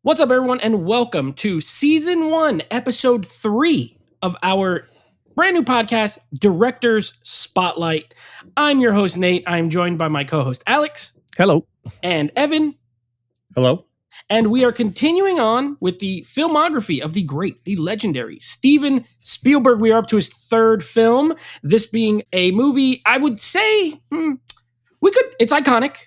What's up, everyone, and welcome to Season 1, Episode 3 of our brand new podcast, Director's Spotlight. I'm your host, Nate. I'm joined by my co-host, Alex. Hello. And Evan. Hello. And we are continuing on with the filmography of the great, the legendary Steven Spielberg. We are up to his third film, this being a movie, I would say, it's iconic.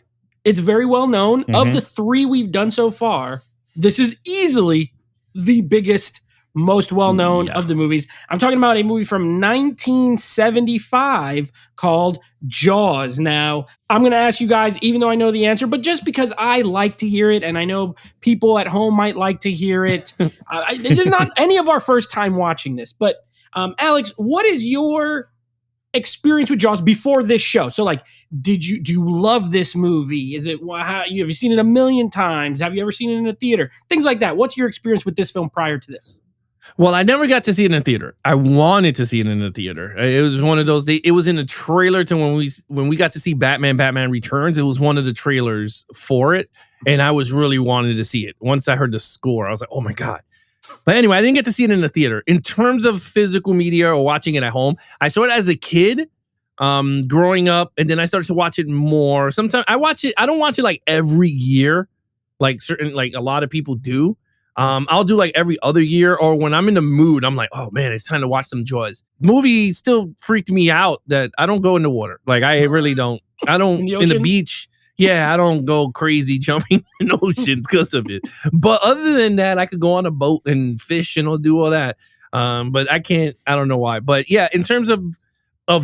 It's very well known. Mm-hmm. Of the three we've done so far, this is easily the biggest, most well-known of the movies. I'm talking about a movie from 1975 called Jaws. Now, I'm going to ask you guys, even though I know the answer, but just because I like to hear it, and I know people at home might like to hear it. It is not any of our first time watching this, but Alex, what is your experience with Jaws before this show? So, like, do you love this movie? Is it have you seen it a million times? Have you ever seen it in a theater? Things like that. What's your experience with this film prior to this? Well, I never got to see it in a theater. I wanted to see it in a theater. It was one of those. It was in a trailer to when we got to see Batman Returns. It was one of the trailers for it, and I was really wanted to see it. Once I heard the score, I was like, oh my God. But anyway, I didn't get to see it in the theater. In terms of physical media or watching it at home, I saw it as a kid, growing up, and then I started to watch it more. Sometimes I watch it. I don't watch it like every year, like a lot of people do. I'll do like every other year, or when I'm in the mood, I'm like, oh man, it's time to watch some Jaws. Movie still freaked me out that I don't go in the water. Like I really don't. I don't in the beach. Yeah, I don't go crazy jumping in oceans because of it. But other than that, I could go on a boat and fish and I'll do all that. But I can't. I don't know why. But yeah, in terms of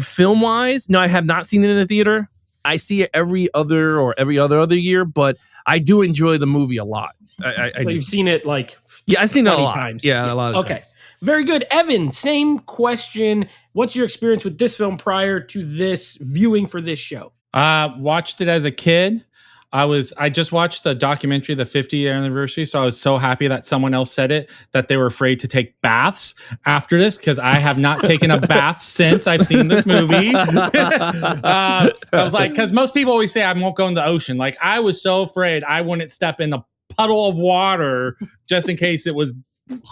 film wise, no, I have not seen it in a theater. I see it every other year, but I do enjoy the movie a lot. So you've seen it like I've seen it a lot times. Yeah, a lot of times. Okay, very good. Evan, same question. What's your experience with this film prior to this viewing for this show? Watched it as a kid. I just watched the documentary, the 50th anniversary, so I was so happy that someone else said it, that they were afraid to take baths after this, because I have not taken a bath since I've seen this movie. I was like, because most people always say I won't go in the ocean. Like, I was so afraid I wouldn't step in a puddle of water just in case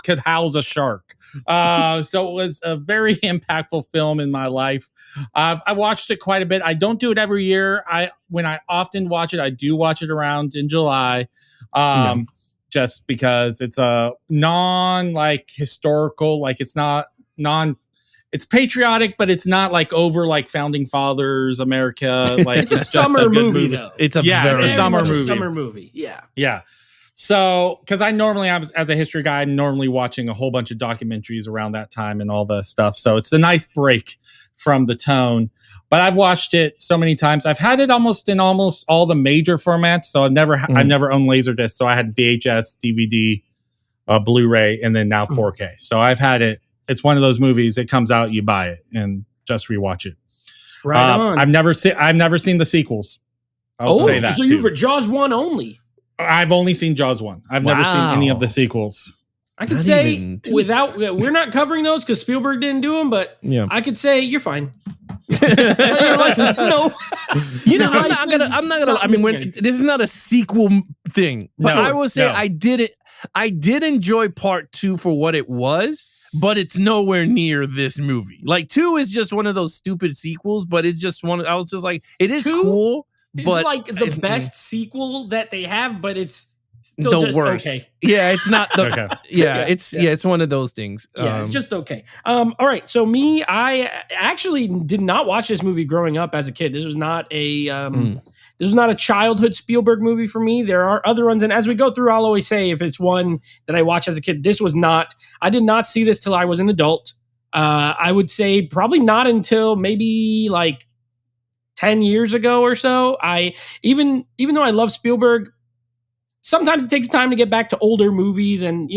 could house a shark. So it was a very impactful film in my life. I watched it quite a bit. I don't do it every year. When I often watch it, I do watch it around in July, just because it's a historical, like it's not it's patriotic, but it's not like over like Founding Fathers, America. Like it's a summer movie though. It's a summer movie. Yeah. Yeah. So, because I normally, as a history guy, I'm normally watching a whole bunch of documentaries around that time and all the stuff. So it's a nice break from the tone. But I've watched it so many times. I've had it in almost all the major formats. So I've never owned Laserdisc. So I had VHS, DVD, Blu-ray, and then now 4K. So I've had it. It's one of those movies. It comes out, you buy it and just rewatch it. Right on. I've never seen the sequels. I'll say that. So you've read Jaws 1 only. I've only seen Jaws 1. I've never seen any of the sequels. I could say we're not covering those because Spielberg didn't do them, but I could say you're fine. I'm not gonna. I mean, this is not a sequel thing, but I will say I did enjoy part 2 for what it was, but it's nowhere near this movie. Like 2 is just one of those stupid sequels, but it's just one. I was just like, it is cool. It's but like the best sequel that they have, but it's still the just worst. Okay. Yeah, it's not the okay. It's one of those things. It's just okay. All right. So I actually did not watch this movie growing up as a kid. This was not a childhood Spielberg movie for me. There are other ones, and as we go through, I'll always say if it's one that I watched as a kid. This was not. I did not see this till I was an adult. I would say probably not until maybe like 10 years ago or so. Even though I love Spielberg, sometimes it takes time to get back to older movies. And,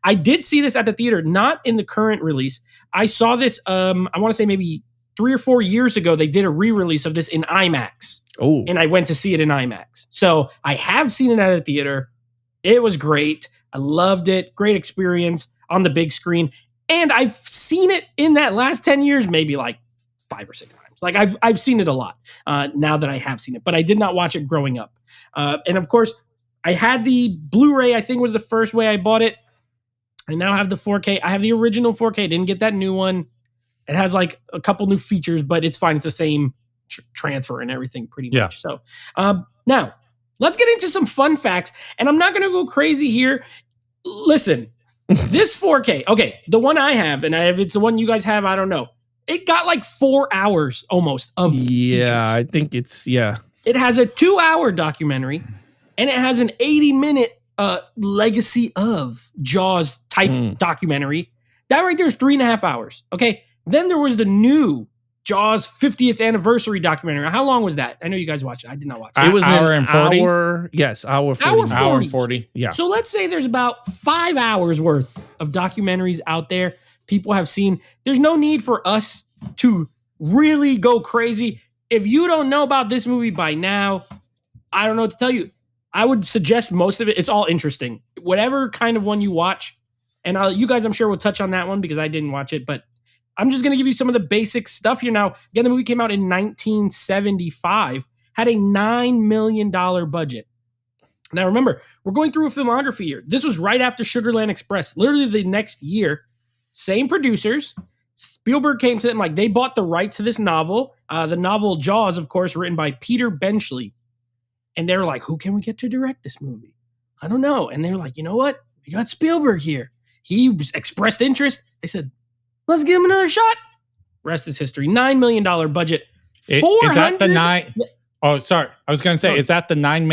I did see this at the theater, not in the current release. I saw this, I want to say maybe 3 or 4 years ago, they did a re-release of this in IMAX. Oh. And I went to see it in IMAX. So I have seen it at a theater. It was great. I loved it. Great experience on the big screen. And I've seen it in that last 10 years, maybe like 5 or 6 times. Like I've seen it a lot now that I have seen it, but I did not watch it growing up. And of course, I had the Blu-ray, I think was the first way I bought it. I now have the 4K. I have the original 4K. Didn't get that new one. It has like a couple new features, but it's fine. It's the same transfer and everything pretty much. So now let's get into some fun facts. And I'm not going to go crazy here. Listen, this 4K, okay, the one I have, and if it's the one you guys have, I don't know. It got like 4 hours almost of features. I think it's, It has a 2-hour documentary, and it has an 80-minute legacy of Jaws type documentary. That right there is 3.5 hours. Okay. Then there was the new Jaws 50th anniversary documentary. How long was that? I know you guys watched it. I did not watch it. It was hour an and 40. hour. Yes, hour 40. Hour 40. Yeah. So let's say there's about 5 hours worth of documentaries out there people have seen. There's no need for us to really go crazy. If you don't know about this movie by now, I don't know what to tell you. I would suggest most of it. It's all interesting. Whatever kind of one you watch. And you guys, I'm sure, will touch on that one because I didn't watch it. But I'm just going to give you some of the basic stuff here. Now, again, the movie came out in 1975, had a $9 million budget. Now, remember, we're going through a filmography here. This was right after Sugarland Express, literally the next year. Same producers. Spielberg came to them, like they bought the rights to this novel. The novel Jaws, of course, written by Peter Benchley. And they were like, who can we get to direct this movie? I don't know. And they were like, you know what? We got Spielberg here. He expressed interest. They said, let's give him another shot. Rest is history. $9 million budget. Is that the nine? Oh, sorry. I was going to say, is that the 9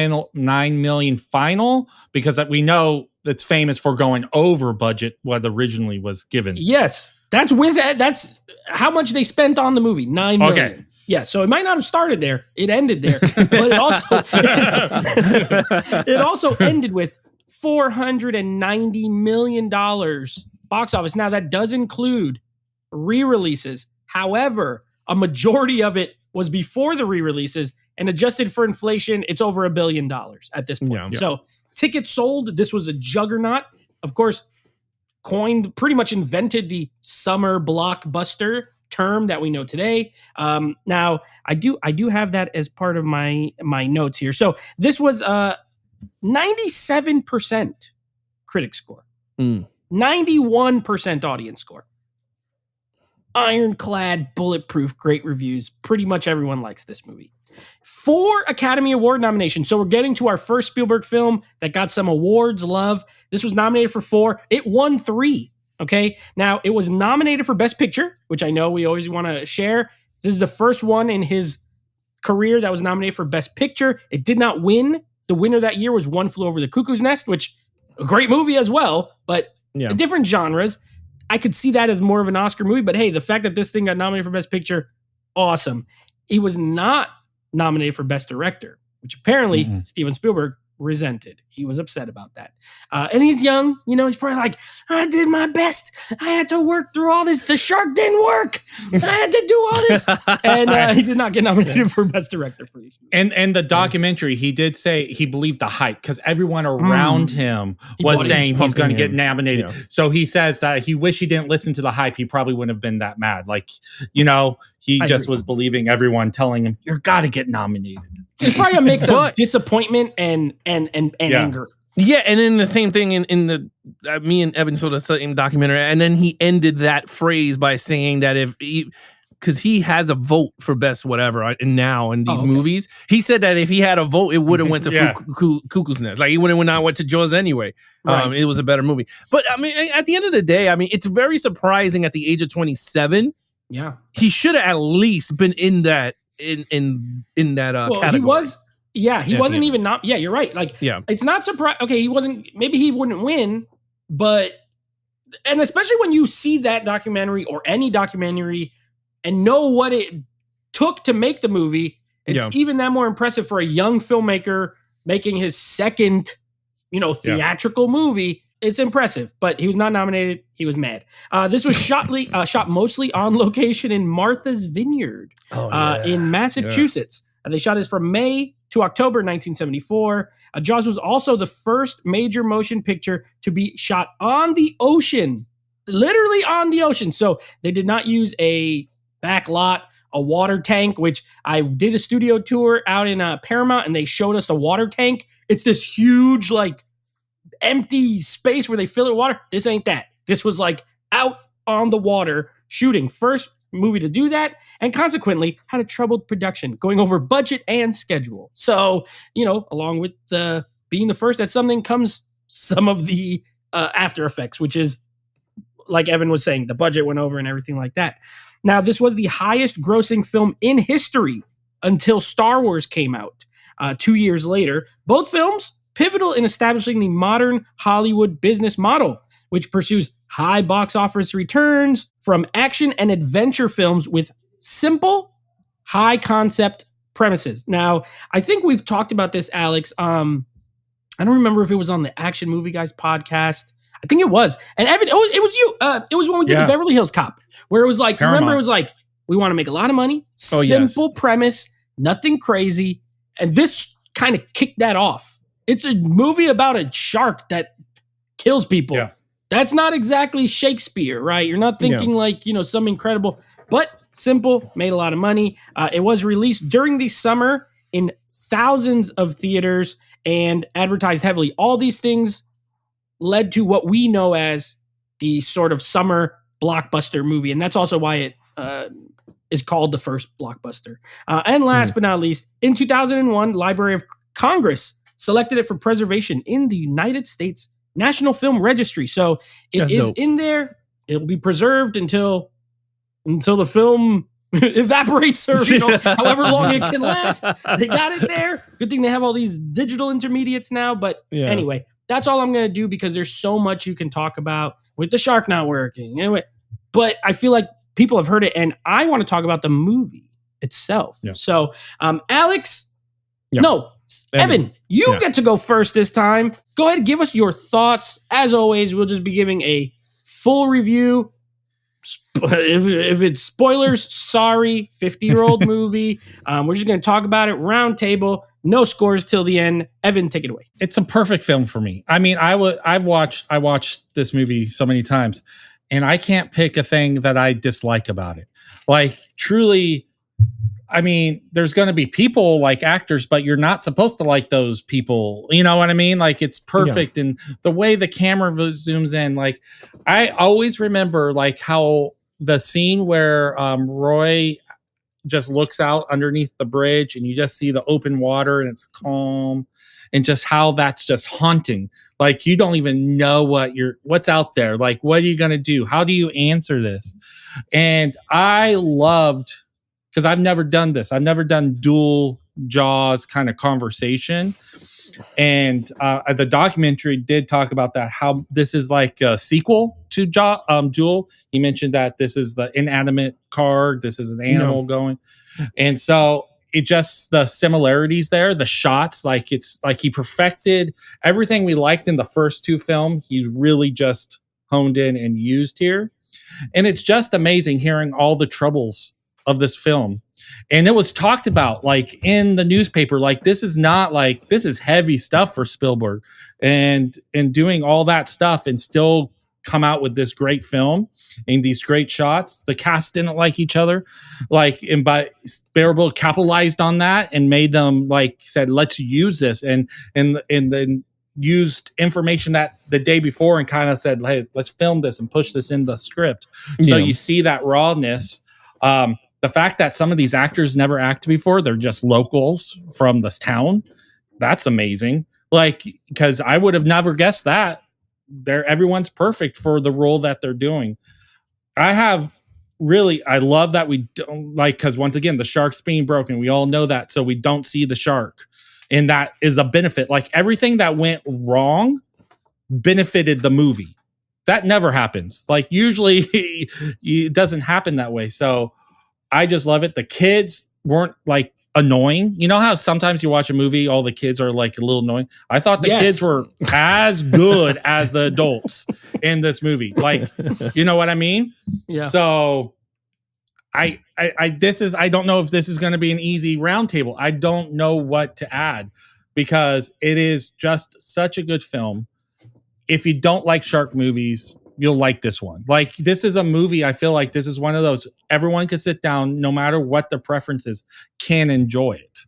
million final? Because we know it's famous for going over budget what originally was given. Yes. That's how much they spent on the movie. $9 million. Okay. Yeah, so it might not have started there. It ended there. But it also ended with $490 million box office. Now, that does include re-releases. However, a majority of it was before the re-releases, and adjusted for inflation, it's over $1 billion at this point. Yeah. So tickets sold. This was a juggernaut. Of course, pretty much invented the summer blockbuster term that we know today. Now, I do have that as part of my notes here. So this was 97% critic score, 91% audience score. Ironclad, bulletproof, great reviews. Pretty much everyone likes this movie. 4 Academy Award nominations. So we're getting to our first Spielberg film that got some awards, love. This was nominated for 4. It won 3. Okay. Now, it was nominated for Best Picture, which I know we always want to share. This is the first one in his career that was nominated for Best Picture. It did not win. The winner that year was One Flew Over the Cuckoo's Nest, which a great movie as well, but different genres. I could see that as more of an Oscar movie, but hey, the fact that this thing got nominated for Best Picture, awesome. He was not nominated for Best Director, which apparently Steven Spielberg resented. He was upset about that. And he's young, he's probably like, I did my best. I had to work through all this. The shark didn't work. I had to do all this. And he did not get nominated for Best Director for these movies. And the documentary, he did say he believed the hype because everyone around him was saying he's going to get nominated. Yeah. So he says that he wished he didn't listen to the hype. He probably wouldn't have been that mad. Like, he just was believing everyone telling him, you're got to get nominated. It's probably a mix of disappointment and anger. Yeah, and then the same thing in the me and Evan saw the same documentary, and then he ended that phrase by saying that because he has a vote for best whatever now in these movies, he said that if he had a vote, it would have went to Cuckoo's Nest. Like he wouldn't went to Jaws anyway. Right. It was a better movie. But I mean, at the end of the day, I mean, it's very surprising at the age of 27. Yeah, he should have at least been in that. In that category. He was. Yeah, he wasn't even not. Yeah, you're right. Like, it's not surprising. Okay, he wasn't. Maybe he wouldn't win, and especially when you see that documentary or any documentary and know what it took to make the movie, it's even that more impressive for a young filmmaker making his second, theatrical movie. It's impressive, but he was not nominated. He was mad. This was shot mostly on location in Martha's Vineyard in Massachusetts. They shot this from May to October 1974. Jaws was also the first major motion picture to be shot on the ocean, literally on the ocean. So they did not use a back lot, a water tank, which I did a studio tour out in Paramount, and they showed us the water tank. it's this huge, like, empty space where they fill it with water. This ain't that. This was like out on the water shooting. First movie to do that, and consequently had a troubled production, going over budget and schedule. So, along with being the first at something comes some of the after effects, which is, like Evan was saying, the budget went over and everything like that. Now, this was the highest grossing film in history until Star Wars came out 2 years later. Both films pivotal in establishing the modern Hollywood business model, which pursues high box office returns from action and adventure films with simple, high concept premises. Now, I think we've talked about this, Alex. I don't remember if it was on the Action Movie Guys podcast. I think it was. And Evan, it was you. It was when we did the Beverly Hills Cop, where it was like, Paramount. remember, it was like, we want to make a lot of money, simple premise, nothing crazy. And this kind of kicked that off. It's a movie about a shark that kills people. Yeah. That's not exactly Shakespeare, right? You're not thinking some incredible, but simple, made a lot of money. It was released during the summer in thousands of theaters and advertised heavily. All these things led to what we know as the sort of summer blockbuster movie. And that's also why it is called the first blockbuster. And last but not least, in 2001, Library of Congress selected it for preservation in the United States National Film Registry. So it is in there. It'll be preserved until the film evaporates or however long it can last. They got it there. Good thing they have all these digital intermediates now. But anyway, that's all I'm going to do because there's so much you can talk about with the shark not working. Anyway, but I feel like people have heard it, and I want to talk about the movie itself. Yeah. So, Alex, Evan, you get to go first this time. Go ahead and give us your thoughts. As always, we'll just be giving a full review. If it's spoilers, sorry, 50-year-old movie. We're just going to talk about it, round table, no scores till the end. Evan, take it away. It's a perfect film for me. I mean, I watched this movie so many times, and I can't pick a thing that I dislike about it. Like, truly, I mean, there's going to be people like actors, but you're not supposed to like those people. You know what I mean? Like, it's perfect. And the way the camera zooms in, like, I always remember like how the scene where Roy just looks out underneath the bridge and you just see the open water and it's calm, and just how that's just haunting. Like, you don't even know what's out there. Like, what are you going to do? How do you answer this? And I loved, because I've never done this. I've never done dual Jaws kind of conversation. And the documentary did talk about that, how this is like a sequel to Duel. He mentioned that this is the inanimate car. This is an animal going. And so it just, the similarities there, the shots, like it's like he perfected everything we liked in the first two films. He really just honed in and used here. And it's just amazing hearing all the troubles of this film. And it was talked about like in the newspaper, like this is heavy stuff for Spielberg, and doing all that stuff and still come out with this great film and these great shots. The cast didn't like each other, but Spielberg capitalized on that and made them said, let's use this, and then used information that the day before and kind of said, hey, let's film this and push this in the script. So you see that rawness. The fact that some of these actors never acted before, they're just locals from this town. That's amazing. Because I would have never guessed that. Everyone's perfect for the role that they're doing. I love that we don't because once again, the shark's being broken. We all know that. So we don't see the shark. And that is a benefit. Like, everything that went wrong benefited the movie. That never happens. Like, usually it doesn't happen that way. So I just love it. The kids weren't annoying. You know how sometimes you watch a movie, all the kids are a little annoying? I thought the kids were as good as the adults in this movie. You know what I mean? Yeah. So I don't know if this is going to be an easy roundtable. I don't know what to add, because it is just such a good film. If you don't like shark movies, you'll like this one. This is a movie, I feel like this is one of those everyone could sit down, no matter what their preference is, can enjoy it.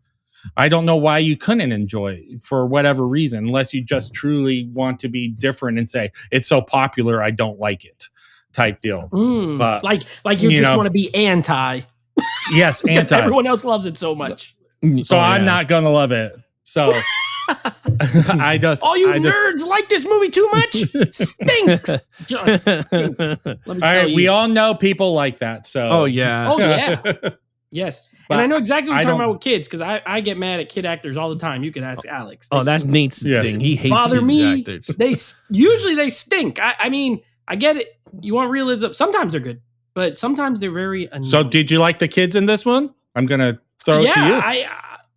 I don't know why you couldn't enjoy it for whatever reason, unless you just truly want to be different and say it's so popular I don't like it, type deal. But like you just want to be anti. Yes, because anti. everyone else loves it so much. So I'm not gonna love it. So I just nerds like this movie too much. It stinks. Just stink. Let me tell you. We all know people like that. So oh yeah. Yes. But and I know exactly what you're talking about with kids, because I get mad at kid actors all the time. You can ask Alex. That's Nate's thing. He hates bother kids me. actors. They stink. I mean, I get it. You want realism. Sometimes they're good, but sometimes they're very annoying. So did you like the kids in this one? I'm gonna throw it to you.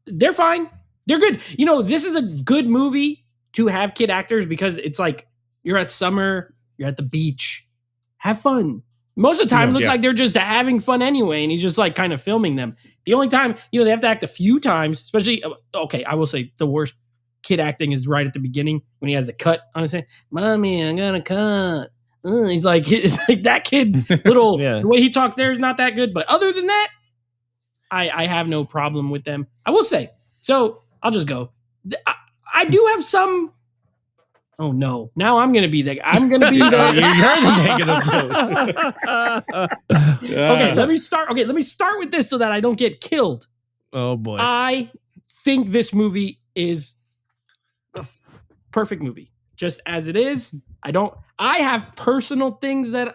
They're fine. They're good. This is a good movie to have kid actors, because it's like you're at summer, you're at the beach, have fun. Most of the time, it looks like they're just having fun anyway, and he's just like kind of filming them. The only time, they have to act a few times, especially, I will say the worst kid acting is right at the beginning when he has the cut on his head. Mommy, I'm gonna cut. It's like that kid, the way he talks there is not that good. But other than that, I have no problem with them. I will say, so I'll just go. I do have some. Oh no! Now I'm gonna be the. I'm gonna be the. You're the negative. Okay, let me start. Okay, let me start with this so that I don't get killed. Oh boy! I think this movie is a perfect movie, just as it is. I have personal things that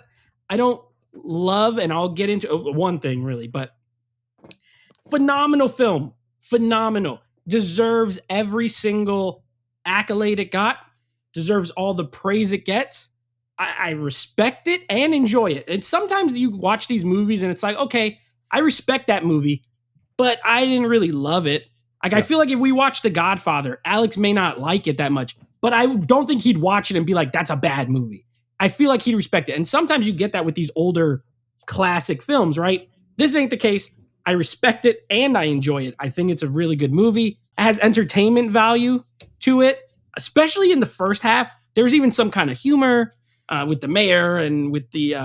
I don't love, and I'll get into one thing really, but phenomenal film, phenomenal, deserves every single accolade it got. Deserves all the praise it gets. I respect it and enjoy it. And sometimes you watch these movies and it's like, okay, I respect that movie, but I didn't really love it. Like, I feel like if we watch The Godfather, Alex may not like it that much, but I don't think he'd watch it and be like, that's a bad movie. I feel like he'd respect it. And sometimes you get that with these older classic films, right? This ain't the case. I respect it and I enjoy it. I think it's a really good movie. It has entertainment value to it. Especially in the first half, there's even some kind of humor with the mayor and with the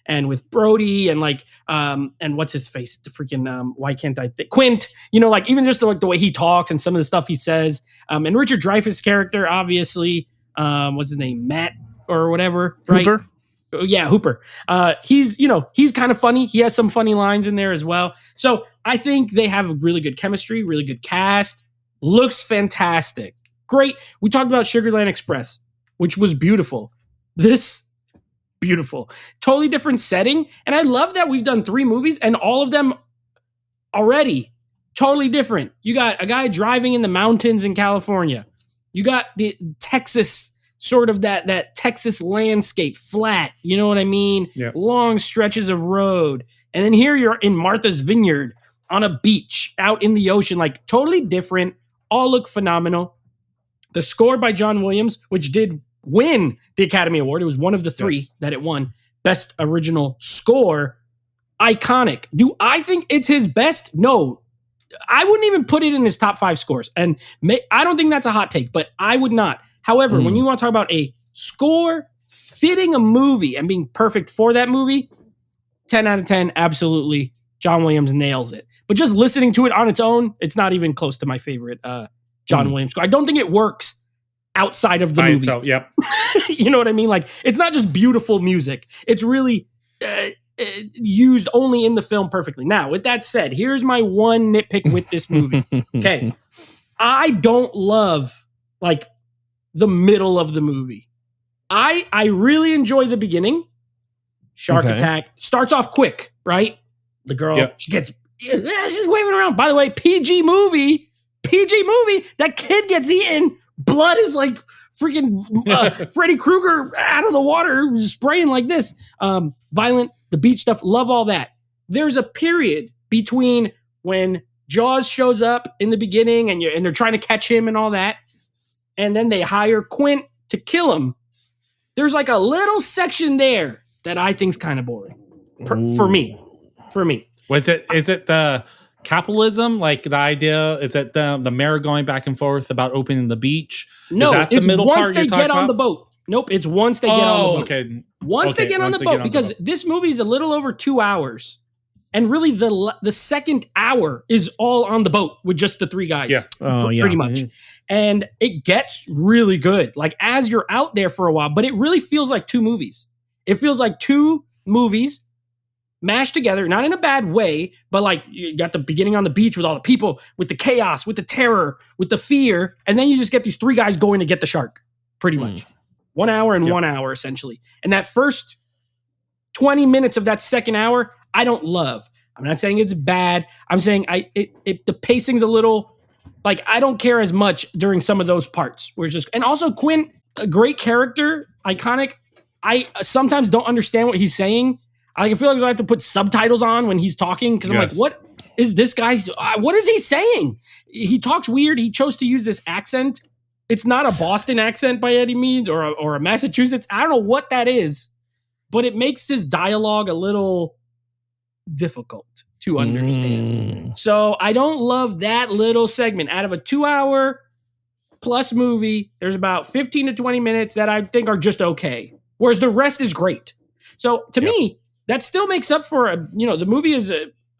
and with Brody and and what's his face, the freaking why can't I think Quint? Even just the way he talks and some of the stuff he says. And Richard Dreyfuss' character, obviously, what's his name, Matt or whatever, right? Hooper. Yeah, Hooper. He's kind of funny. He has some funny lines in there as well. So I think they have really good chemistry, really good cast. Looks fantastic. Great. We talked about Sugarland Express, which was beautiful. This, beautiful. Totally different setting. And I love that we've done 3 movies and all of them already totally different. You got a guy driving in the mountains in California. You got the Texas, sort of that Texas landscape, flat. You know what I mean? Yeah. Long stretches of road. And then here you're in Martha's Vineyard on a beach out in the ocean, like totally different. All look phenomenal. The score by John Williams, which did win the Academy Award. It was one of the 3 that it won. Best original score. Iconic. Do I think it's his best? No. I wouldn't even put it in his top 5 scores. And I don't think that's a hot take, but I would not. However, when you want to talk about a score fitting a movie and being perfect for that movie, 10 out of 10, absolutely. John Williams nails it. But just listening to it on its own, it's not even close to my favorite John Williams score. I don't think it works outside of the movie. Itself, yep. You know what I mean? Like, it's not just beautiful music. It's really used only in the film perfectly. Now, with that said, here's my one nitpick with this movie. Okay. I don't love, the middle of the movie. I really enjoy the beginning. Shark attack. Starts off quick, right? The girl, she's waving around. By the way, PG movie. That kid gets eaten. Blood is like freaking Freddy Krueger out of the water, spraying like this. Violent, the beach stuff, love all that. There's a period between when Jaws shows up in the beginning and they're trying to catch him and all that, and then they hire Quint to kill him. There's like a little section there that I think's kind of boring for me. Is it the capitalism, like the idea? Is it the mayor going back and forth about opening the beach? No, is that it's the middle once part they get on the boat. Nope, it's once they get on the boat. Okay. Once they get on the boat, because this movie is a little over 2 hours. And really, the second hour is all on the boat with just the three guys, pretty much. Mm-hmm. And it gets really good, like as you're out there for a while. But it really feels like two movies. It feels like two movies mashed together, not in a bad way, but like you got the beginning on the beach with all the people, with the chaos, with the terror, with the fear, and then you just get these three guys going to get the shark, pretty much. 1 hour and 1 hour, essentially. And that first 20 minutes of that second hour, I don't love. I'm not saying it's bad. I'm saying the pacing's a little, like, I don't care as much during some of those parts. Where it's just, and also Quint, a great character, iconic. I sometimes don't understand what he's saying. I feel like I have to put subtitles on when he's talking because I'm like, what is this guy's? What is he saying? He talks weird. He chose to use this accent. It's not a Boston accent by any means, or a Massachusetts. I don't know what that is, but it makes his dialogue a little difficult to understand. So I don't love that little segment. Out of a 2 hour plus movie, there's about 15 to 20 minutes that I think are just okay, whereas the rest is great. So to me, that still makes up for the movie is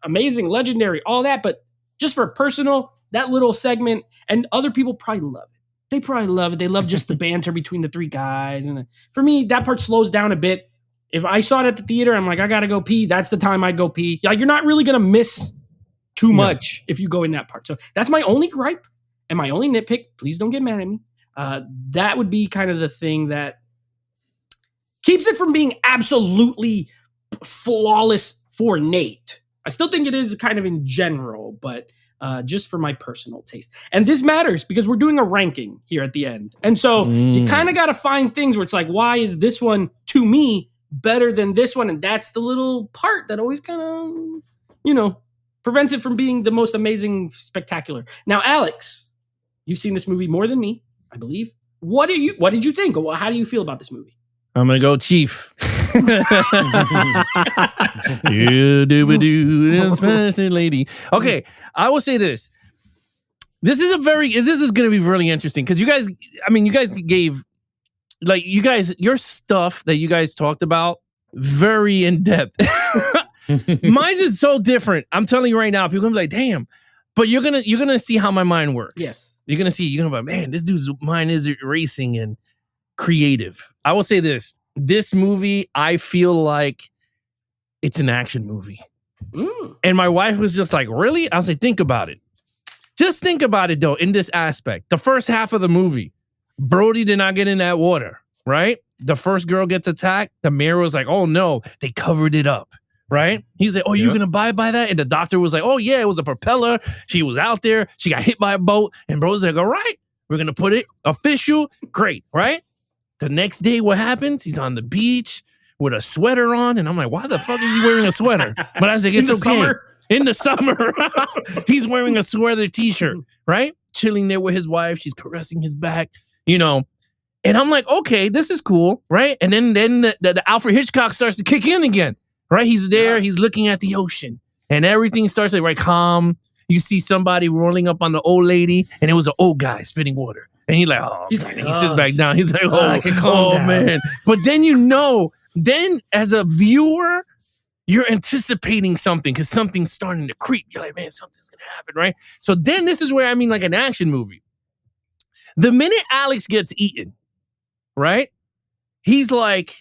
amazing, legendary, all that, but just for personal, that little segment, and other people probably love it. They probably love it. They love just the banter between the three guys. And for me, that part slows down a bit. If I saw it at the theater, I'm like, I got to go pee. That's the time I'd go pee. Like, you're not really going to miss too much if you go in that part. So that's my only gripe and my only nitpick. Please don't get mad at me. That would be kind of the thing that keeps it from being absolutely flawless for Nate. I still think it is kind of in general, but just for my personal taste. And this matters because we're doing a ranking here at the end. And so you kind of got to find things where it's like, why is this one, to me, better than this one? And that's the little part that always kind of, prevents it from being the most amazing, spectacular. Now, Alex, you've seen this movie more than me, I believe. What did you think? Or how do you feel about this movie? I'm going to go Chief. You do, especially lady. Okay, I will say this. This is going to be really interesting because you guys gave, like, your stuff that you guys talked about, very in depth. Mine's is so different. I'm telling you right now, people are gonna be like, damn. But you're gonna see how my mind works. Yes. You're gonna be like, man, this dude's mind is racing and creative. I will say this. This movie, I feel like it's an action movie. And my wife was just like, really? I was like, think about it. Just think about it, though, in this aspect. The first half of the movie, Brody did not get in that water, right? The first girl gets attacked. The mayor was like, oh, no, they covered it up, right? He's like, oh, you going to abide by that? And the doctor was like, oh, yeah, it was a propeller. She was out there. She got hit by a boat. And Brody's like, all right, we're going to put it official. Great, right? The next day, what happens? He's on the beach with a sweater on. And I'm like, why the fuck is he wearing a sweater? But I was like, it's okay. Summer? In the summer, he's wearing a sweater t-shirt, right? Chilling there with his wife. She's caressing his back, And I'm like, okay, this is cool, right? And then the Alfred Hitchcock starts to kick in again, right? He's there. He's looking at the ocean. And everything starts like, right, calm. You see somebody rolling up on the old lady. And it was an old guy spitting water. And he's like, oh, he's man. Like, he sits back down. He's like, oh man. But then then as a viewer, you're anticipating something because something's starting to creep. You're like, man, something's going to happen, right? So then this is where I mean like an action movie. The minute Alex gets eaten, right? He's like,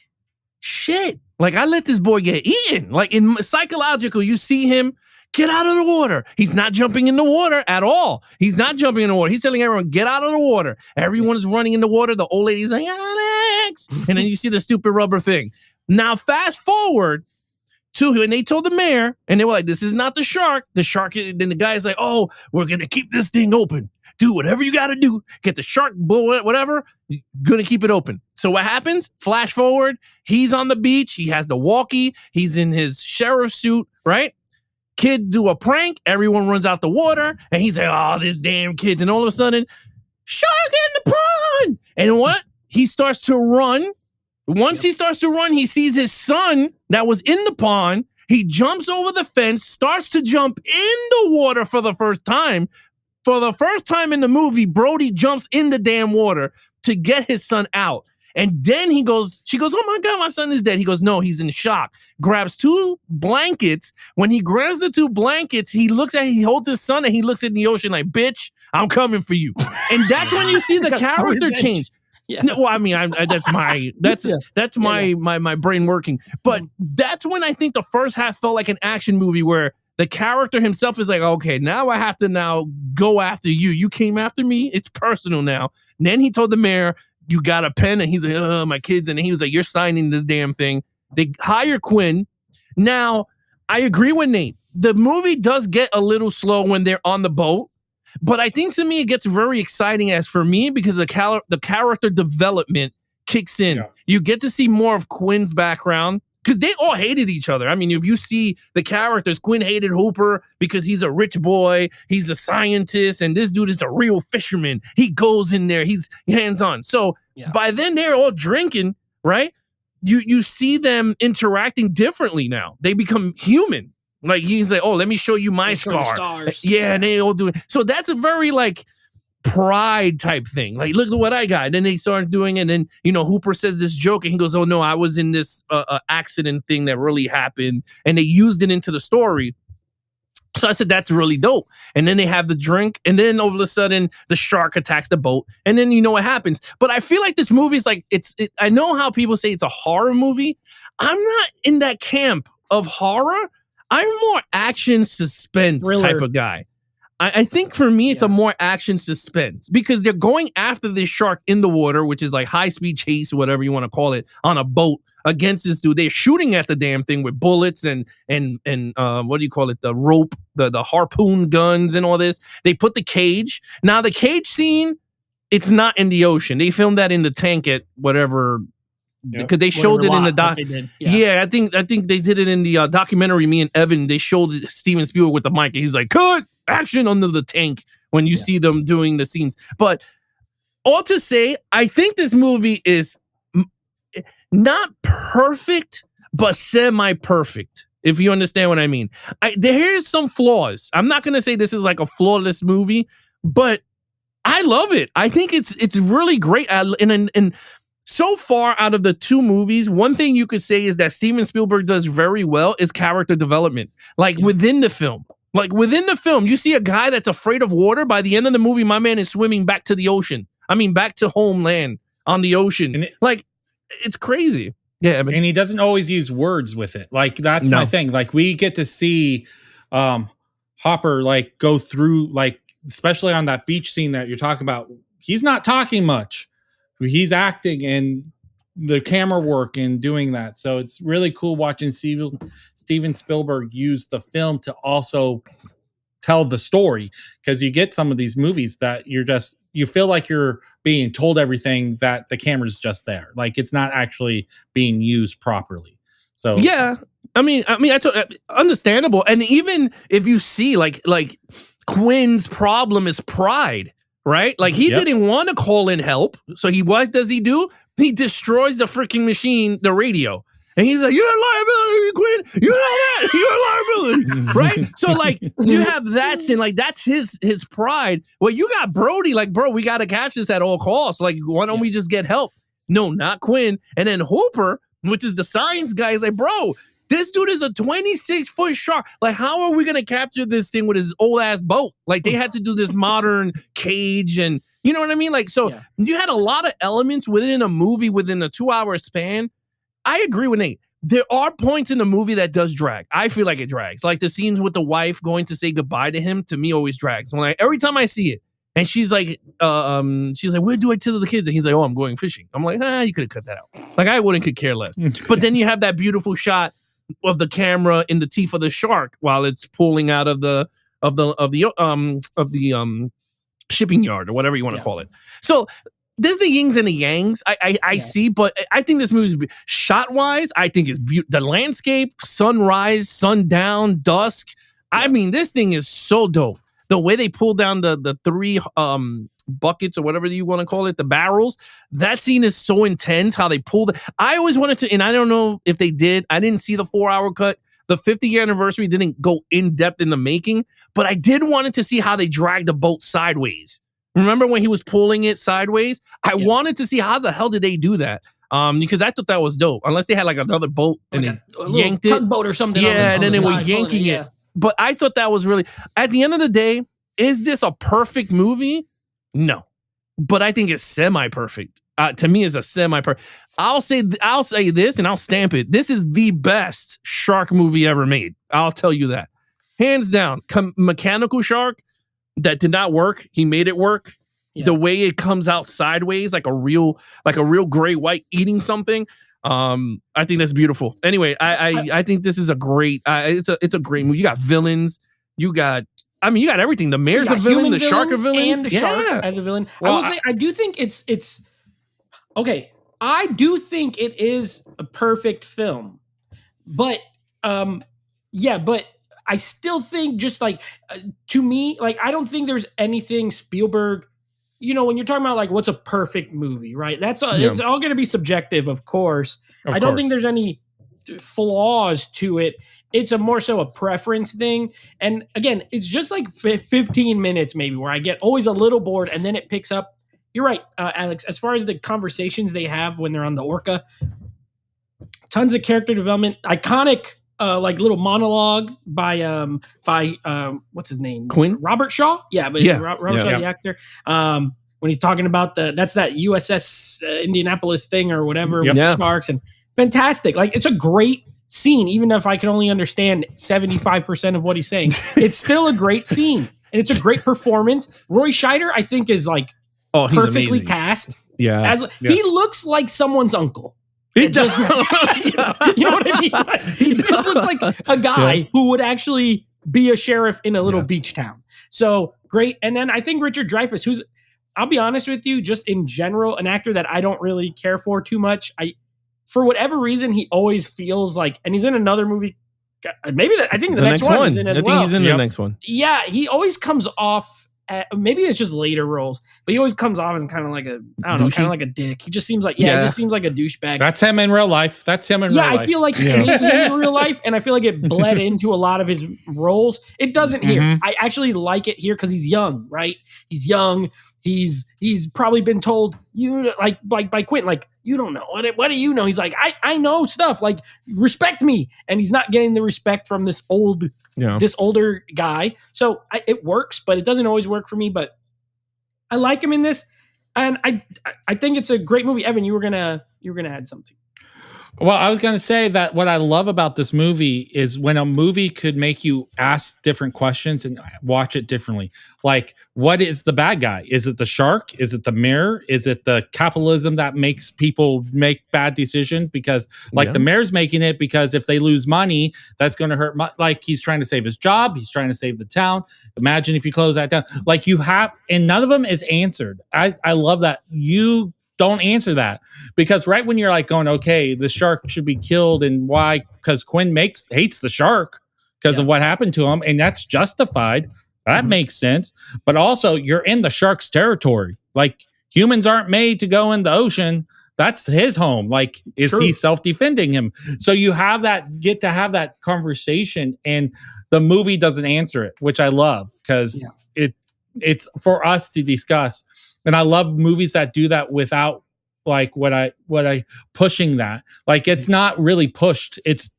shit. Like, I let this boy get eaten. Like, in psychological, you see him get out of the water. He's not jumping in the water at all. He's not jumping in the water. He's telling everyone, get out of the water. Everyone's running in the water. The old lady's like, Alex. And then you see the stupid rubber thing. Now, fast forward to, and they told the mayor, and they were like, this is not the shark. The shark, then the guy's like, oh, we're going to keep this thing open. Do whatever you got to do. Get the shark, whatever. You're going to keep it open. So what happens? Flash forward. He's on the beach. He has the walkie. He's in his sheriff suit, right? Kid do a prank. Everyone runs out the water. And he's like, oh, this damn kids. And all of a sudden, shark in the pond. And what? He starts to run. Once he starts to run, he sees his son that was in the pond. He jumps over the fence, starts to jump in the water for the first time. For the first time in the movie, Brody jumps in the damn water to get his son out. And then she goes, oh my God, my son is dead. He goes, no, he's in shock. Grabs 2 blankets. When he grabs the 2 blankets, he holds his son and he looks at the ocean like, bitch, I'm coming for you. And that's when you see the character change. Yeah. No, well, I mean, that's my brain working. But that's when I think the first half felt like an action movie where the character himself is like, okay, now I have to go after you. You came after me. It's personal now. And then he told the mayor, you got a pen? And he's like, oh, my kids. And he was like, you're signing this damn thing. They hire Quinn. Now, I agree with Nate. The movie does get a little slow when they're on the boat. But I think to me, it gets very exciting as for me because the character development kicks in. Yeah. You get to see more of Quinn's background because they all hated each other. I mean, if you see the characters, Quinn hated Hooper because he's a rich boy, he's a scientist, and this dude is a real fisherman. He goes in there, he's hands-on. So by then they're all drinking, right? You see them interacting differently now. They become human. Like he's like, oh, let me show you my scar. Yeah, and they all do it. So that's a very like pride type thing. Like, look at what I got. And then they start doing it. And then, Hooper says this joke and he goes, oh no, I was in this accident thing that really happened. And they used it into the story. So I said, that's really dope. And then they have the drink. And then all of a sudden the shark attacks the boat. And then you know what happens. But I feel like this movie is like, I know how people say it's a horror movie. I'm not in that camp of horror. I'm more action suspense type of guy. I think for me, it's a more action suspense because they're going after this shark in the water, which is like high speed chase, whatever you want to call it, on a boat against this dude. They're shooting at the damn thing with bullets and what do you call it? The rope, the harpoon guns and all this. They put the cage. Now the cage scene, it's not in the ocean. They filmed that in the tank at whatever. Because they showed it in the doc. Yeah, I think they did it in the documentary. Me and Evan, they showed Steven Spielberg with the mic, and he's like, "Cut action under the tank." When you see them doing the scenes, but all to say, I think this movie is not perfect, but semi-perfect. If you understand what I mean, here's some flaws. I'm not gonna say this is like a flawless movie, but I love it. I think it's really great. And so far out of the 2 movies, one thing you could say is that Steven Spielberg does very well is character development. Like within the film. You see a guy that's afraid of water. By the end of the movie, my man is swimming back to the ocean. I mean, back to homeland on the ocean. It's crazy. Yeah. And he doesn't always use words with it. Like, that's my thing. Like, we get to see Hopper, like, go through, like, especially on that beach scene that you're talking about. He's not talking much. He's acting and the camera work and doing that. So it's really cool watching Steven Spielberg use the film to also tell the story, because you get some of these movies that you feel like you're being told everything, that the camera's just there. Like, it's not actually being used properly. So yeah, I mean, understandable. And even if you see like Quinn's problem is pride. Right? Like, he didn't want to call in help. So what does he do? He destroys the freaking machine, the radio. And he's like, you're a liability, Quinn. You're not that. You're a liability. Right? So, like, you have that scene. Like, that's his pride. Well, you got Brody. Like, bro, we got to catch this at all costs. Like, why don't we just get help? No, not Quinn. And then Hooper, which is the science guy, is like, bro, this dude is a 26-foot shark. Like, how are we going to capture this thing with his old-ass boat? Like, they had to do this modern cage and, you know what I mean? Like, so you had a lot of elements within a movie within a 2-hour span. I agree with Nate. There are points in the movie that does drag. I feel like it drags. Like, the scenes with the wife going to say goodbye to him, to me, always drags. Every time I see it, and she's like, where do I tell the kids? And he's like, oh, I'm going fishing. I'm like, you could have cut that out. Like, I could care less. But then you have that beautiful shot of the camera in the teeth of the shark while it's pulling out of the shipping yard or whatever you want to call it. So there's the yings and the yangs I see, but I think this movie, shot wise, I think is the landscape, sunrise, sundown, dusk. I mean, this thing is so dope. The way they pull down the 3 buckets or whatever you want to call it, the barrels, that scene is so intense how they pulled it. I always wanted to, and I don't know if they did, I didn't see the 4-hour cut. The 50th anniversary didn't go in depth in the making, but I did wanted to see how they dragged the boat sideways, Remember when he was pulling it sideways? I wanted to see how the hell did they do that. Because I thought that was dope. Unless they had like another boat and like they yanked it. Tugboat or something. Yeah, and then they were yanking it. But I thought that was really, at the end of the day, is this a perfect movie? No. But I think it's semi-perfect. To me, it's a semi-perfect. I'll say this and I'll stamp it. This is the best shark movie ever made. I'll tell you that. Hands down. Mechanical shark that did not work. He made it work. Yeah. The way it comes out sideways, like a real gray white eating something. I think that's beautiful. Anyway, I think this is a great. It's a great movie. You got villains. You got everything. The mayor's a villain. The shark are villains. And the shark as a villain. Well, I will say I do think it's okay. I do think it is a perfect film, but but I still think just like to me, like I don't think there's anything Spielberg. You know, when you're talking about like what's a perfect movie, right? It's all going to be subjective, of course. I don't think there's any flaws to it. It's more so a preference thing. And again, it's just like 15 minutes maybe where I get always a little bored and then it picks up. You're right, Alex. As far as the conversations they have when they're on the Orca, tons of character development, iconic like little monologue by what's his name? Quinn? Robert Shaw? Yeah, but Robert Shaw, the actor. When he's talking about that's that USS Indianapolis thing or whatever with the sharks, and fantastic. Like it's a great scene, even if I can only understand 75% of what he's saying. It's still a great scene. And it's a great performance. Roy Scheider, I think, is like perfectly amazing. Cast. Yeah. He looks like someone's uncle. He does. You know what I mean? Like, he just looks like a guy who would actually be a sheriff in a little beach town. So great. And then I think Richard Dreyfuss, who's, I'll be honest with you, just in general, an actor that I don't really care for too much. For whatever reason, he always feels like, and he's in another movie. Maybe I think the next one he's in as well. I think he's in the next one. Yeah, he always comes off. Maybe it's just later roles, but he always comes off as kind of like a, I don't know, kind of like a dick. He just seems like, he just seems like a douchebag. That's him in real life. I feel like he's in real life, and I feel like it bled into a lot of his roles. It doesn't here. I actually like it here because he's young, right? He's young. He's probably been told, like by Quentin, like, you don't know. What do you know? He's like, I know stuff. Like, respect me. And he's not getting the respect from this older guy. So it works, but it doesn't always work for me. But I like him in this. And I think it's a great movie. Evan, you were gonna add something. Well, I was going to say that what I love about this movie is when a movie could make you ask different questions and watch it differently. Like, what is the bad guy? Is it the shark? Is it the mirror? Is it the capitalism that makes people make bad decisions? Because the mayor's making it because if they lose money, that's going to hurt. Like, he's trying to save his job. He's trying to save the town. Imagine if you close that down. Like, you have, and none of them is answered. I love that. You don't answer that, because right when you're like going, okay, the shark should be killed, and why? Because Quinn hates the shark because of what happened to him, and that's justified. That makes sense. But also, you're in the shark's territory. Like, humans aren't made to go in the ocean. That's his home. Like, is he self-defending him? So you get to have that conversation, and the movie doesn't answer it, which I love, because it's for us to discuss. And I love movies that do that without like what I pushing that. Like, it's not really pushed. It's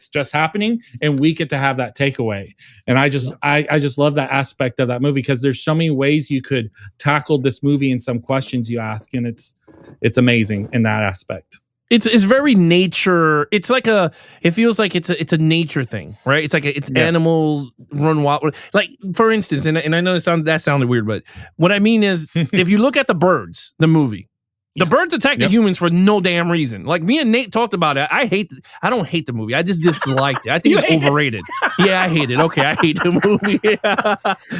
just happening, and we get to have that takeaway. And I just love that aspect of that movie, because there's so many ways you could tackle this movie and some questions you ask, and it's amazing in that aspect. It's very nature. It's like it feels like it's a nature thing, right? It's like animals run wild. Like, for instance, and I know that sounded weird, but what I mean is, if you look at the birds, the movie, the birds attack the humans for no damn reason. Like, me and Nate talked about it. I don't hate the movie. I just disliked it. I think it's overrated. Yeah, I hate it. Okay, I hate the movie.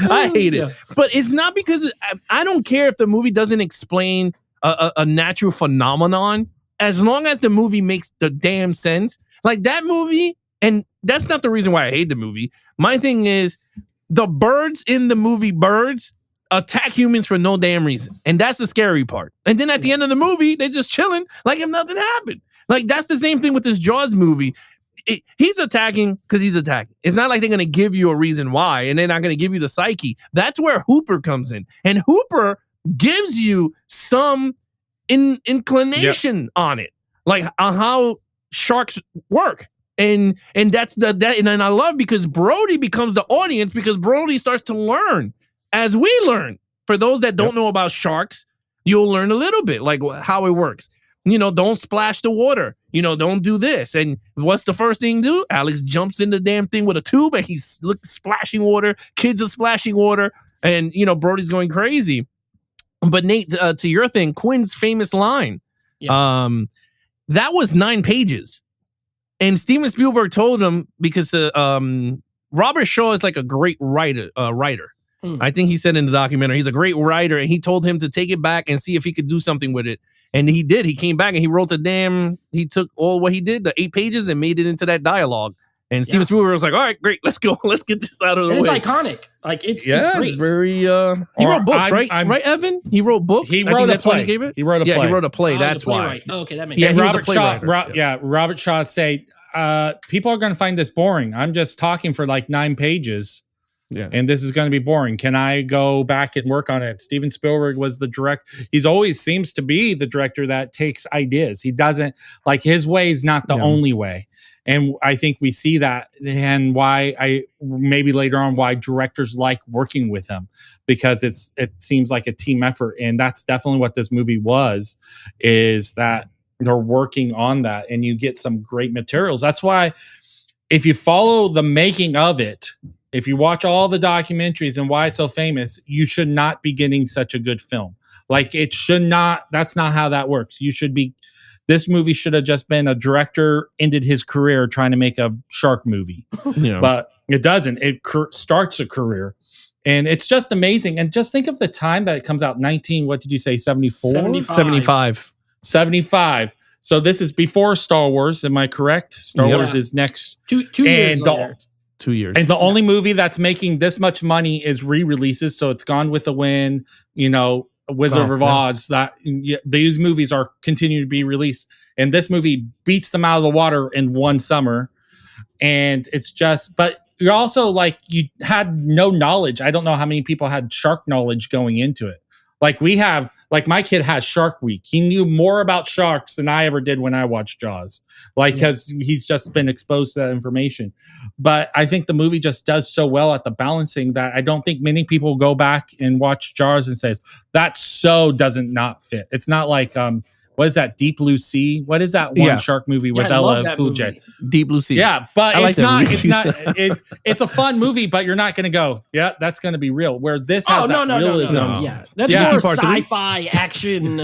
I hate it. But it's not because I don't care if the movie doesn't explain a natural phenomenon. As long as the movie makes the damn sense. Like, that movie, and that's not the reason why I hate the movie. My thing is, the birds in the movie Birds attack humans for no damn reason. And that's the scary part. And then at the end of the movie, they're just chilling like if nothing happened. Like, that's the same thing with this Jaws movie. he's attacking because he's attacking. It's not like they're going to give you a reason why, and they're not going to give you the psyche. That's where Hooper comes in. And Hooper gives you some inclination on it, like on how sharks work. And that's and I love because Brody becomes the audience because Brody starts to learn as we learn. For those that don't know about sharks, you'll learn a little bit like how it works. Don't splash the water. Don't do this. And what's the first thing to do? Alex jumps in the damn thing with a tube and he's splashing water. Kids are splashing water. And, Brody's going crazy. But Nate, to your thing, Quinn's famous line, that was 9 pages. And Steven Spielberg told him because Robert Shaw is like a great writer. I think he said in the documentary, he's a great writer. And he told him to take it back and see if he could do something with it. And he did. He came back and he wrote he took all what he did, the 8 pages, and made it into that dialogue. And Steven Spielberg was like, all right, great, let's go. Let's get this out of the way. It's iconic. Like, it's great. It's very, he wrote books, right? Right, Evan? He wrote books? He wrote a play. He wrote a play. Yeah, he wrote a play. That's why. Oh, okay, that makes sense. Robert Shaw said, people are going to find this boring. I'm just talking for like 9 pages. Yeah. And this is going to be boring. Can I go back and work on it? Steven Spielberg was the director. He's always seems to be the director that takes ideas. He doesn't like his way is not the only way. And I think we see that and why maybe later on why directors like working with him because it seems like a team effort. And that's definitely what this movie was, is that they're working on that and you get some great materials. That's why if you follow the making of it, if you watch all the documentaries and why it's so famous, you should not be getting such a good film. Like it should not, that's not how that works. This movie should have just been a director ended his career trying to make a shark movie, but it doesn't. It starts a career and it's just amazing. And just think of the time that it comes out 74? 75. So this is before Star Wars. Am I correct? Star Wars is next 2 years later. 2 years. And the only movie that's making this much money is re-releases. So it's Gone with the Wind, Wizard of Oz. That these movies are continuing to be released. And this movie beats them out of the water in one summer. And it's just, but you're also like, you had no knowledge. I don't know how many people had shark knowledge going into it. Like my kid has Shark Week. He knew more about sharks than I ever did when I watched Jaws. Because he's just been exposed to that information. But I think the movie just does so well at the balancing that I don't think many people go back and watch Jaws and says, that so doesn't not fit. It's not like, what is that, Deep Blue Sea? What is that one shark movie with Ella Cool J? Deep Blue Sea. Yeah, but it's a fun movie, but you're not going to go, that's going to be real. Where this has realism. No. Yeah, that's more sci-fi action,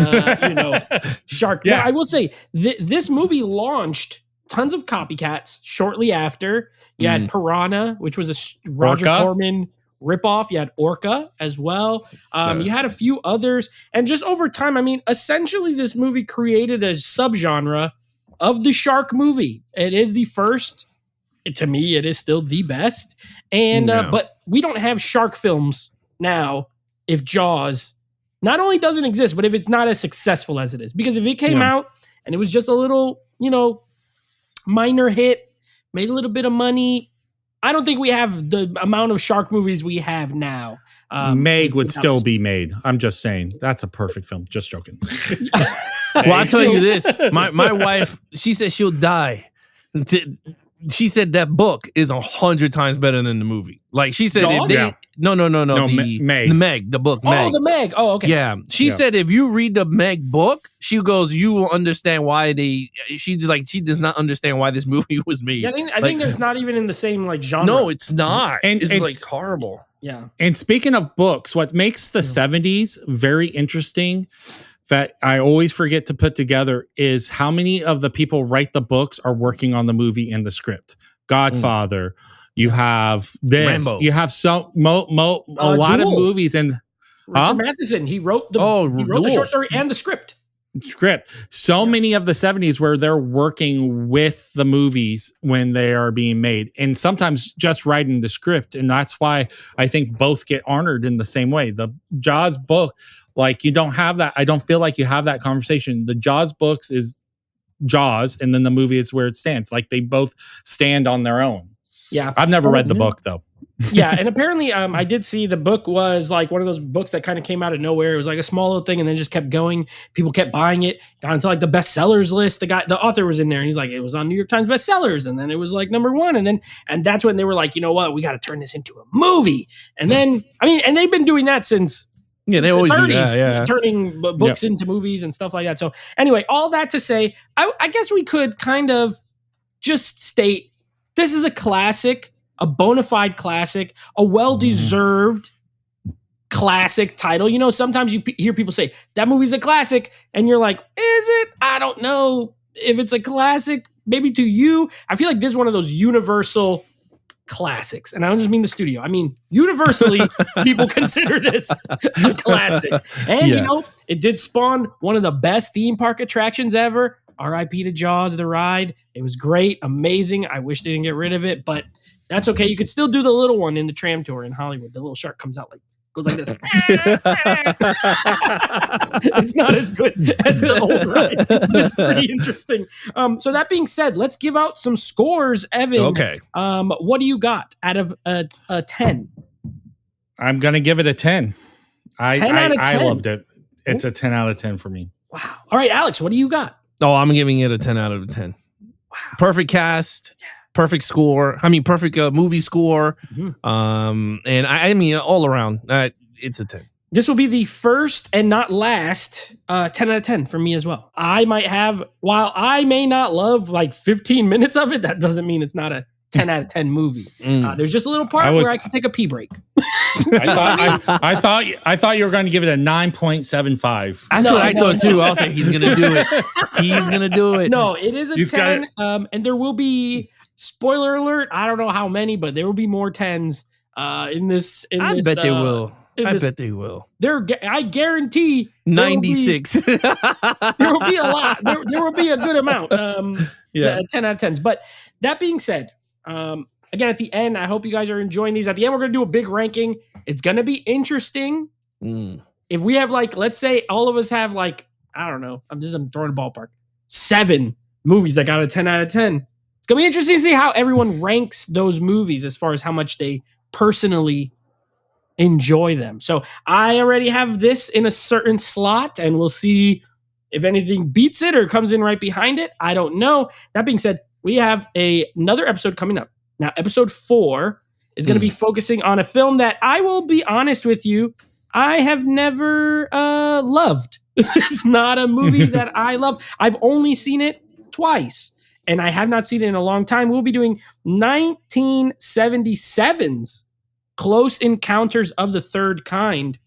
shark. Yeah, I will say this movie launched tons of copycats shortly after. You had Piranha, which was a Roger Corman ripoff. You had Orca as well. You had a few others. And just over time, I mean, essentially this movie created a subgenre of the shark movie. It is the first. To me, it is still the best. And but we don't have shark films now if Jaws not only doesn't exist, but if it's not as successful as it is. Because if it came out and it was just a little, minor hit, made a little bit of money, I don't think we have the amount of shark movies we have now. Meg would still be made. I'm just saying. That's a perfect film. Just joking. Well, I'll tell you this. My wife, she said she'll die. She said that book is 100 times better than the movie. Like she said, Jaws? No. Meg. The Meg, the book. Meg. Oh, the Meg. Oh, okay. Yeah. She said if you read the Meg book, she goes, you will understand why she does not understand why this movie was made. Yeah, I think it's not even in the same genre. No, it's not. And it's like horrible. Yeah. And speaking of books, what makes the 70s very interesting that I always forget to put together is how many of the people write the books are working on the movie and the script. Godfather, you have this, Rambo. You have a lot Duel. Of movies and Richard Matheson. He wrote the short story and the script. So many of the 70s where they're working with the movies when they are being made and sometimes just writing the script. And that's why I think both get honored in the same way. The Jaws book, like you don't have that. I don't feel like you have that conversation. The Jaws books is Jaws, and then the movie is where it stands. Like they both stand on their own. Yeah. I've never read the book though. Yeah, and apparently I did see the book was like one of those books that kind of came out of nowhere. It was like a small little thing and then just kept going. People kept buying it, got into like the bestsellers list. The author was in there and he's like, it was on New York Times bestsellers, and then it was like #1, and that's when they were like, you know what, we got to turn this into a movie. And then and they've been doing that since they always 30s, do that, yeah. turning books into movies and stuff like that. So anyway, all that to say, I guess we could kind of just state this is a classic. A bona fide classic, a well-deserved classic title. You know, sometimes you hear people say, that movie's a classic, and you're like, is it? I don't know if it's a classic. Maybe to you. I feel like this is one of those universal classics. And I don't just mean the studio. I mean, universally, people consider this a classic. And, you know, it did spawn one of the best theme park attractions ever. R.I.P. to Jaws, the ride. It was great, amazing. I wish they didn't get rid of it, but that's okay. You could still do the little one in the tram tour in Hollywood. The little shark comes out goes like this. It's not as good as the old ride, but it's pretty interesting. So that being said, let's give out some scores, Evan. Okay. What do you got out of a 10? I'm gonna give it a 10. 10 out of 10. I loved it. It's a 10 out of 10 for me. Wow. All right, Alex, what do you got? Oh, I'm giving it a 10 out of 10. Wow. Perfect cast. Yeah. Perfect score. I mean, perfect movie score. Mm-hmm. And I mean, all around, it's a 10. This will be the first and not last 10 out of 10 for me as well. I might have, while I may not love like 15 minutes of it, that doesn't mean it's not a 10 out of 10 movie. There's just a little part where I can take a pee break. I thought you were going to give it a 9.75. That's what I thought too. I was like, he's going to do it. He's going to do it. No, it is a 10. And there will be, spoiler alert, I don't know how many, but there will be more 10s in this. I bet they will. I bet they will. I guarantee 96. There will be a lot. There will be a good amount. 10 out of 10s. But that being said, again, at the end, I hope you guys are enjoying these. At the end, we're going to do a big ranking. It's going to be interesting. If we have let's say all of us have I don't know, I'm throwing a ballpark, 7 movies that got a 10 out of 10. It's going to be interesting to see how everyone ranks those movies as far as how much they personally enjoy them. So I already have this in a certain slot, and we'll see if anything beats it or comes in right behind it. I don't know. That being said, we have another episode coming up. Now, episode 4 is going to be focusing on a film that I will be honest with you, I have never loved. It's not a movie that I love. I've only seen it twice, and I have not seen it in a long time. We'll be doing 1977's Close Encounters of the Third Kind,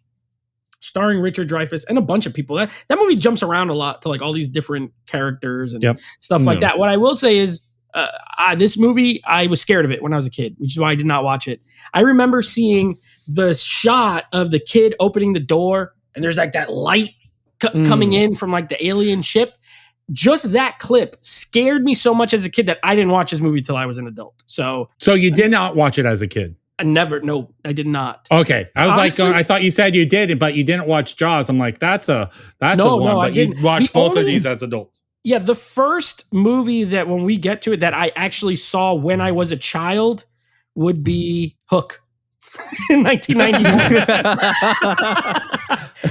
starring Richard Dreyfuss and a bunch of people. That movie jumps around a lot to all these different characters and stuff like that. What I will say is, this movie, I was scared of it when I was a kid, which is why I did not watch it. I remember seeing the shot of the kid opening the door, and there's that light coming in from the alien ship. Just that clip scared me so much as a kid that I didn't watch this movie till I was an adult. So you did not watch it as a kid? No, I did not. Okay. I was honestly, I thought you said you did, but you didn't watch Jaws. I'm like, that's a one. No, but you watched both of these as adults. Yeah, the first movie that when we get to it that I actually saw when I was a child would be Hook in 1991.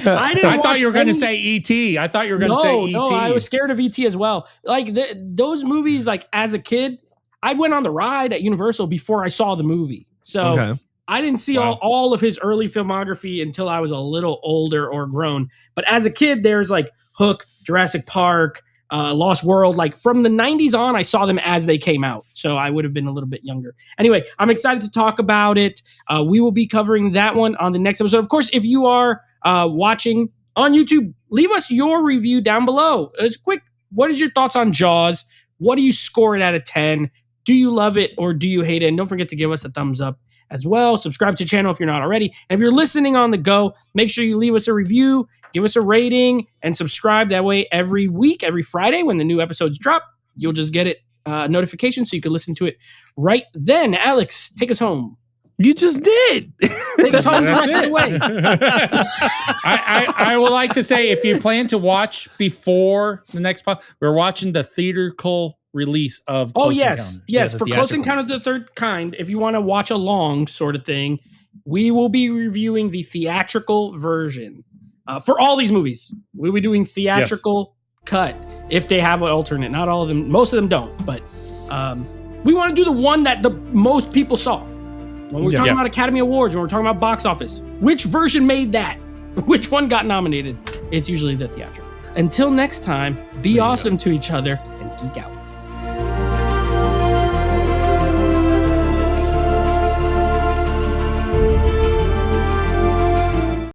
I thought you were going to say E.T. I thought you were going to say E.T. No, I was scared of E.T. as well. Those movies, as a kid, I went on the ride at Universal before I saw the movie. So I didn't see all of his early filmography until I was a little older or grown. But as a kid, there's Hook, Jurassic Park, Lost World. From the 90s on, I saw them as they came out. So I would have been a little bit younger. Anyway, I'm excited to talk about it. We will be covering that one on the next episode. Of course, if you are watching on YouTube, leave us your review down below. It's quick. What is your thoughts on Jaws? What do you score it out of 10? Do you love it or do you hate it? And don't forget to give us a thumbs up as well. Subscribe to the channel if you're not already. And if you're listening on the go, make sure you leave us a review, give us a rating, and subscribe. That way, every week, every Friday, when the new episodes drop, you'll just get it notification so you can listen to it right then. Alex, take us home. You just did. Take this home the rest of the way. I would like to say, if you plan to watch before the next pod, we're watching the theatrical release of Close Encounters. Yes. For Close Encounter of the Third Kind, if you want to watch along sort of thing, we will be reviewing the theatrical version for all these movies. We'll be doing theatrical cut if they have an alternate. Not all of them. Most of them don't. But we want to do the one that the most people saw. When we're talking about Academy Awards, when we're talking about box office, which version made that? Which one got nominated? It's usually the theatrical. Until next time, be awesome to each other and geek out.